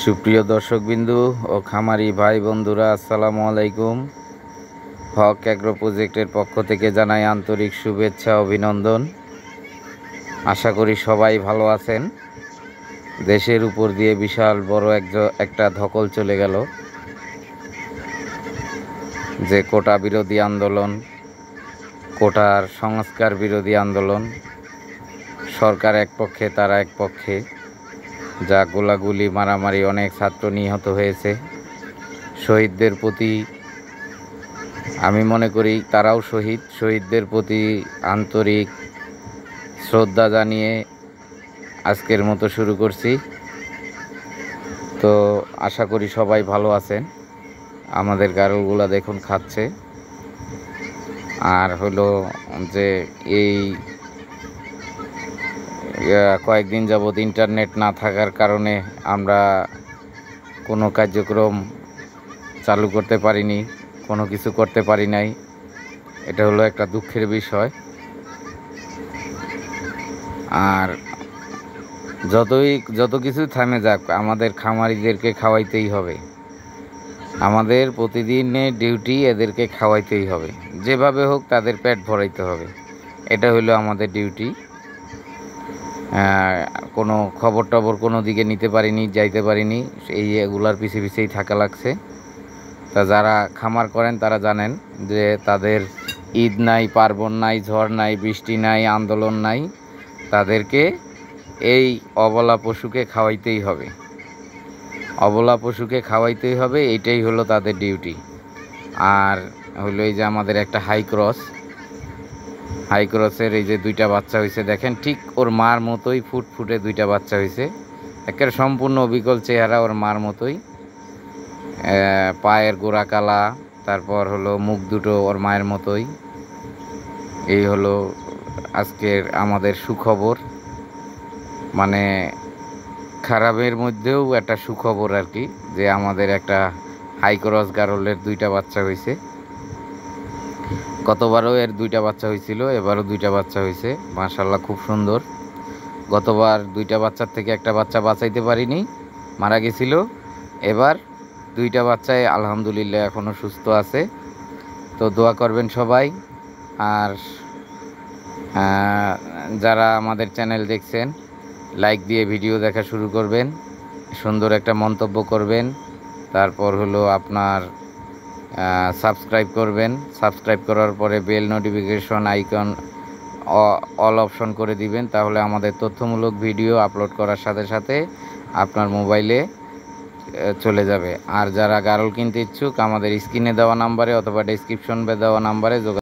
সুপ্রিয় দর্শকবিন্দু ও খামারি ভাই বন্ধুরা, আসসালামু আলাইকুম। হক অ্যাগ্রো প্রজেক্টের পক্ষ থেকে জানাই আন্তরিক শুভেচ্ছা অভিনন্দন। আশা করি সবাই ভালো আছেন। দেশের উপর দিয়ে বিশাল বড় একটা ধকল চলে গেল, যে কোটা বিরোধী আন্দোলন, কোটার সংস্কার বিরোধী আন্দোলন। সরকার এক পক্ষে, তারা এক পক্ষে, যা গোলাগুলি মারামারি, অনেক ছাত্র নিহত হয়েছে। শহীদদের প্রতি আমি মনে করি তারাও শহীদদের প্রতি আন্তরিক শ্রদ্ধা জানিয়ে আজকের মতো শুরু করছি। তো আশা করি সবাই ভালো আছেন। আমাদের গারুগুলা দেখুন খাচ্ছে। আর হলো যে এই কয়েকদিন যাবৎ ইন্টারনেট না থাকার কারণে আমরা কোনো কার্যক্রম চালু করতে পারিনি, কোনো কিছু করতে পারি নাই। এটা হলো একটা দুঃখের বিষয়। আর যত কিছু থামে যাক, আমাদের খামারিদেরকে খাওয়াইতেই হবে। আমাদের প্রতিদিনের ডিউটি, এদেরকে খাওয়াইতেই হবে। যেভাবে হোক তাদের পেট ভরাইতে হবে, এটা হলো আমাদের ডিউটি। কোনো খবর টবর কোনো দিকে নিতে পারিনি, যাইতে পারিনি, এগুলার পিছিয়েই থাকা লাগছে। তা যারা খামার করেন তারা জানেন যে তাদের ঈদ নাই, পার্বণ নাই, ঝড় নাই, বৃষ্টি নাই, আন্দোলন নাই, তাদেরকে এই অবলা পশুকে খাওয়াইতেই হবে। অবলা পশুকে খাওয়াইতেই হবে, এইটাই হলো তাদের ডিউটি। আর হলো এই যে আমাদের একটা হাই ক্রসের এই যে দুইটা বাচ্চা হয়েছে, দেখেন ঠিক ওর মার মতোই ফুটফুটে দুইটা বাচ্চা হয়েছে। একের সম্পূর্ণ অবিকল চেহারা, ওর মার মতোই। পায়ের গোড়া কালা, তারপর হলো মুখ দুটো ওর মায়ের মতোই। এই হলো আজকের আমাদের সুখবর, মানে খারাপের মধ্যেও একটা সুখবর আর কি, যে আমাদের একটা হাই ক্রস গারলের দুইটা বাচ্চা হয়েছে। গতবারও এর দুইটা বাচ্চা হয়েছিল, এবারও দুইটা বাচ্চা হয়েছে। মাশাআল্লাহ, খুব সুন্দর। গতবার দুইটা বাচ্চার থেকে একটা বাচ্চা বাঁচাইতে পারিনি, মারা গেছিল। এবার দুইটা বাচ্চাই আলহামদুলিল্লাহ এখনও সুস্থ আছে। তো দোয়া করবেন সবাই। আর যারা আমাদের চ্যানেল দেখছেন, লাইক দিয়ে ভিডিও দেখা শুরু করবেন, সুন্দর একটা মন্তব্য করবেন। তারপর হলো আপনার সাবস্ক্রাইব করবেন। সাবস্ক্রাইব করার পরে bell notification icon all option করে দিবেন, তাহলে আমাদের তথ্যমূলক ভিডিও আপলোড করার সাথে সাথে আপনার মোবাইলে চলে যাবে। আর যারা গারল কিনতে ইচ্ছুক, আমাদের স্ক্রিনে দেওয়া নাম্বারে অথবা ডেসক্রিপশনে দেওয়া নাম্বারে যোগাযোগ